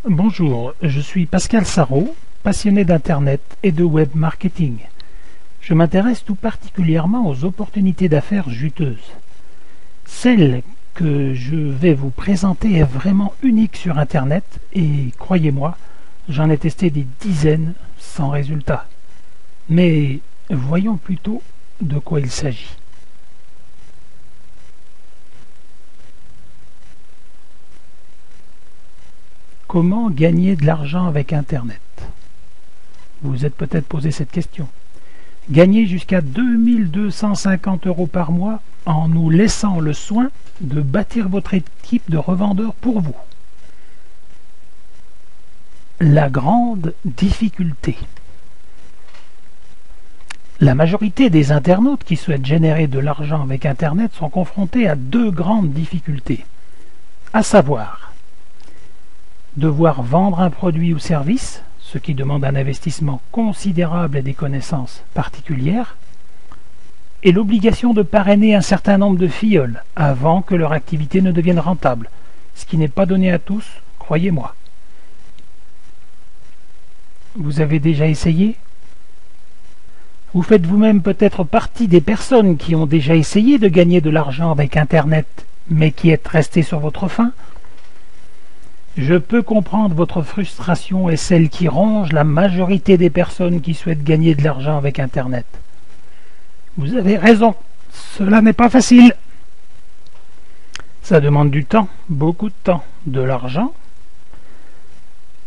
Bonjour, je suis Pascal Sarrault, passionné d'Internet et de web marketing. Je m'intéresse tout particulièrement aux opportunités d'affaires juteuses. Celle que je vais vous présenter est vraiment unique sur Internet et, croyez-moi, j'en ai testé des dizaines sans résultat. Mais voyons plutôt de quoi il s'agit. Comment gagner de l'argent avec Internet? Vous vous êtes peut-être posé cette question. Gagner jusqu'à 2250 € par mois en nous laissant le soin de bâtir votre équipe de revendeurs pour vous. La grande difficulté. La majorité des internautes qui souhaitent générer de l'argent avec Internet sont confrontés à deux grandes difficultés, à savoir devoir vendre un produit ou service, ce qui demande un investissement considérable et des connaissances particulières, et l'obligation de parrainer un certain nombre de filleuls avant que leur activité ne devienne rentable, ce qui n'est pas donné à tous, croyez-moi. Vous avez déjà essayé? Vous faites vous-même peut-être partie des personnes qui ont déjà essayé de gagner de l'argent avec Internet, mais qui êtes resté sur votre faim? Je peux comprendre votre frustration et celle qui ronge la majorité des personnes qui souhaitent gagner de l'argent avec Internet. Vous avez raison, cela n'est pas facile. Ça demande du temps, beaucoup de temps, de l'argent,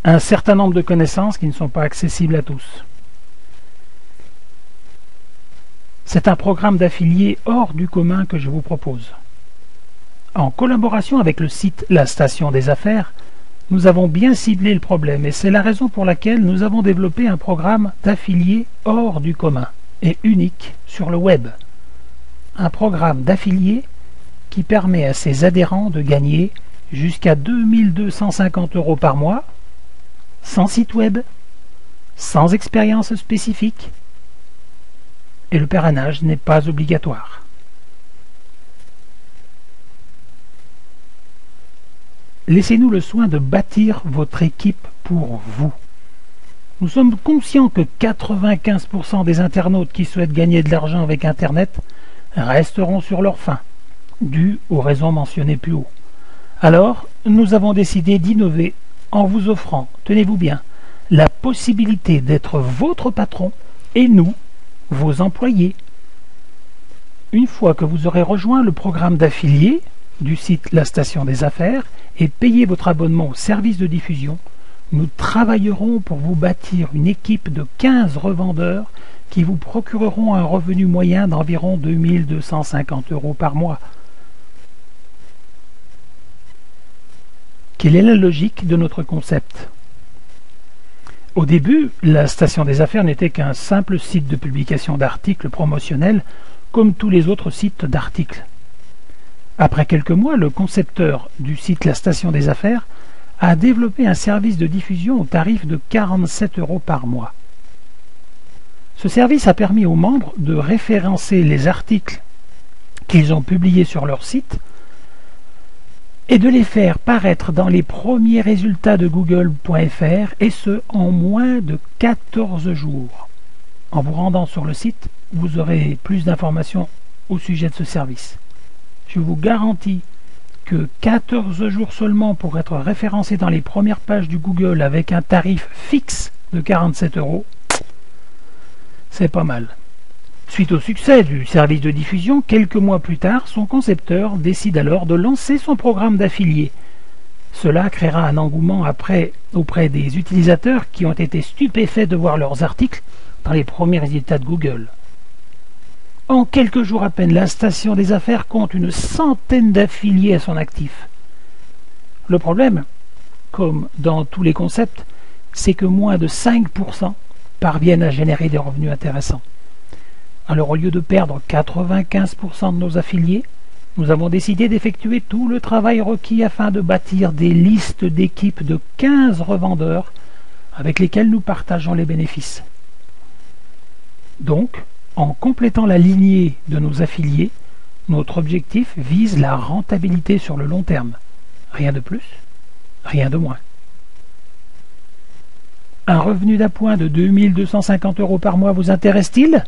un certain nombre de connaissances qui ne sont pas accessibles à tous. C'est un programme d'affiliés hors du commun que je vous propose. En collaboration avec le site La Station des Affaires, nous avons bien ciblé le problème et c'est la raison pour laquelle nous avons développé un programme d'affiliés hors du commun et unique sur le web. Un programme d'affiliés qui permet à ses adhérents de gagner jusqu'à 2250 € par mois, sans site web, sans expérience spécifique, et le parrainage n'est pas obligatoire. Laissez-nous le soin de bâtir votre équipe pour vous. Nous sommes conscients que 95% des internautes qui souhaitent gagner de l'argent avec Internet resteront sur leur faim, dû aux raisons mentionnées plus haut. Alors, nous avons décidé d'innover en vous offrant, tenez-vous bien, la possibilité d'être votre patron et nous, vos employés. Une fois que vous aurez rejoint le programme d'affiliés du site La Station des Affaires et payé votre abonnement au service de diffusion, nous travaillerons pour vous bâtir une équipe de 15 revendeurs qui vous procureront un revenu moyen d'environ 2250 € par mois. Quelle est la logique de notre concept? Au début, La Station des Affaires n'était qu'un simple site de publication d'articles promotionnels comme tous les autres sites d'articles. Après quelques mois, le concepteur du site La Station des Affaires a développé un service de diffusion au tarif de 47 € par mois. Ce service a permis aux membres de référencer les articles qu'ils ont publiés sur leur site et de les faire paraître dans les premiers résultats de Google.fr, et ce en moins de 14 jours. En vous rendant sur le site, vous aurez plus d'informations au sujet de ce service. Je vous garantis que 14 jours seulement pour être référencé dans les premières pages du Google avec un tarif fixe de 47 €, c'est pas mal. Suite au succès du service de diffusion, quelques mois plus tard, son concepteur décide alors de lancer son programme d'affiliés. Cela créera un engouement auprès des utilisateurs qui ont été stupéfaits de voir leurs articles dans les premiers résultats de Google. En quelques jours à peine, La Station des Affaires compte une centaine d'affiliés à son actif. Le problème, comme dans tous les concepts, c'est que moins de 5% parviennent à générer des revenus intéressants. Alors au lieu de perdre 95% de nos affiliés, nous avons décidé d'effectuer tout le travail requis afin de bâtir des listes d'équipes de 15 revendeurs avec lesquels nous partageons les bénéfices. Donc, en complétant la lignée de nos affiliés, notre objectif vise la rentabilité sur le long terme. Rien de plus, rien de moins. Un revenu d'appoint de 2250 € par mois vous intéresse-t-il?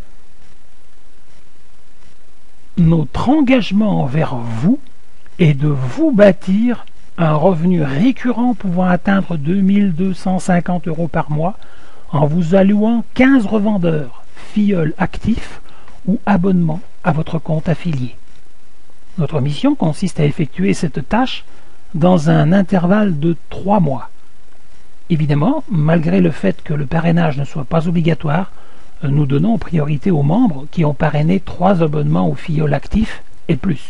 Notre engagement envers vous est de vous bâtir un revenu récurrent pouvant atteindre 2250 € par mois en vous allouant 15 revendeurs, filleuls actifs ou abonnements à votre compte affilié. Notre mission consiste à effectuer cette tâche dans un intervalle de 3 mois. Évidemment, malgré le fait que le parrainage ne soit pas obligatoire, nous donnons priorité aux membres qui ont parrainé 3 abonnements au filleul actif et plus.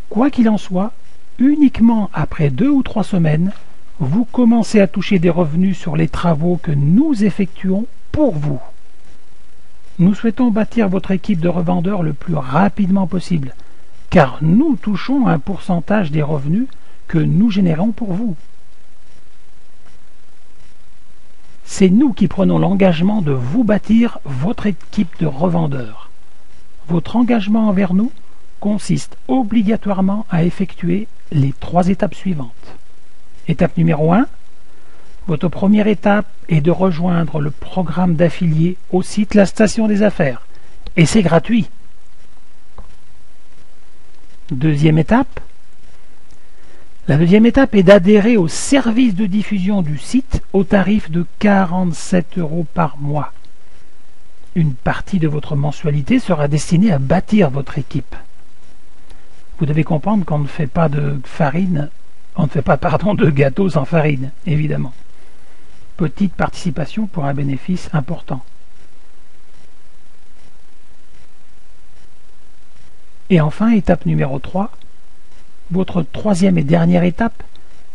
Quoi qu'il en soit, uniquement après 2 ou 3 semaines, vous commencez à toucher des revenus sur les travaux que nous effectuons pour vous. Nous souhaitons bâtir votre équipe de revendeurs le plus rapidement possible, car nous touchons un pourcentage des revenus que nous générons pour vous. C'est nous qui prenons l'engagement de vous bâtir votre équipe de revendeurs. Votre engagement envers nous consiste obligatoirement à effectuer les 3 étapes suivantes. Étape numéro 1, votre première étape est de rejoindre le programme d'affiliés au site La Station des Affaires, et c'est gratuit. Deuxième étape, la deuxième étape est d'adhérer au service de diffusion du site au tarif de 47 € par mois. Une partie de votre mensualité sera destinée à bâtir votre équipe. Vous devez comprendre qu'on ne fait pas de de gâteaux sans farine, évidemment. Petite participation pour un bénéfice important. Et enfin, étape numéro 3, votre troisième et dernière étape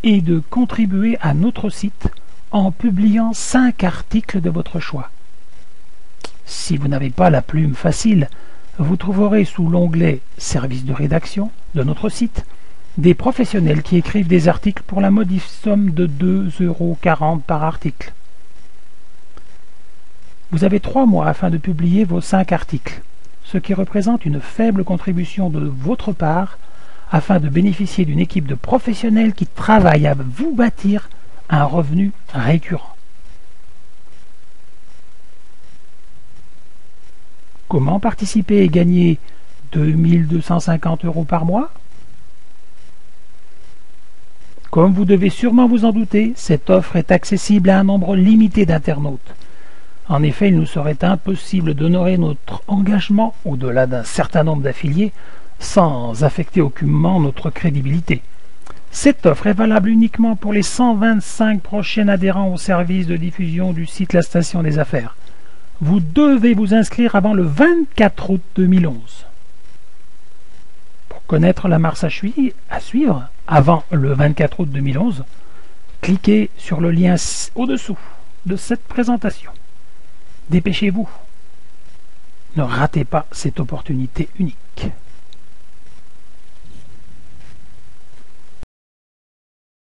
est de contribuer à notre site en publiant 5 articles de votre choix. Si vous n'avez pas la plume facile, vous trouverez sous l'onglet « Service de rédaction » de notre site des professionnels qui écrivent des articles pour la modique somme de 2,40 € par article. Vous avez 3 mois afin de publier vos 5 articles, ce qui représente une faible contribution de votre part afin de bénéficier d'une équipe de professionnels qui travaillent à vous bâtir un revenu récurrent. Comment participer et gagner 2250 € par mois? Comme vous devez sûrement vous en douter, cette offre est accessible à un nombre limité d'internautes. En effet, il nous serait impossible d'honorer notre engagement au-delà d'un certain nombre d'affiliés sans affecter aucunement notre crédibilité. Cette offre est valable uniquement pour les 125 prochains adhérents au service de diffusion du site La Station des Affaires. Vous devez vous inscrire avant le 24 août 2011. Pour connaître la marche à suivre avant le 24 août 2011, cliquez sur le lien au-dessous de cette présentation. Dépêchez-vous. Ne ratez pas cette opportunité unique.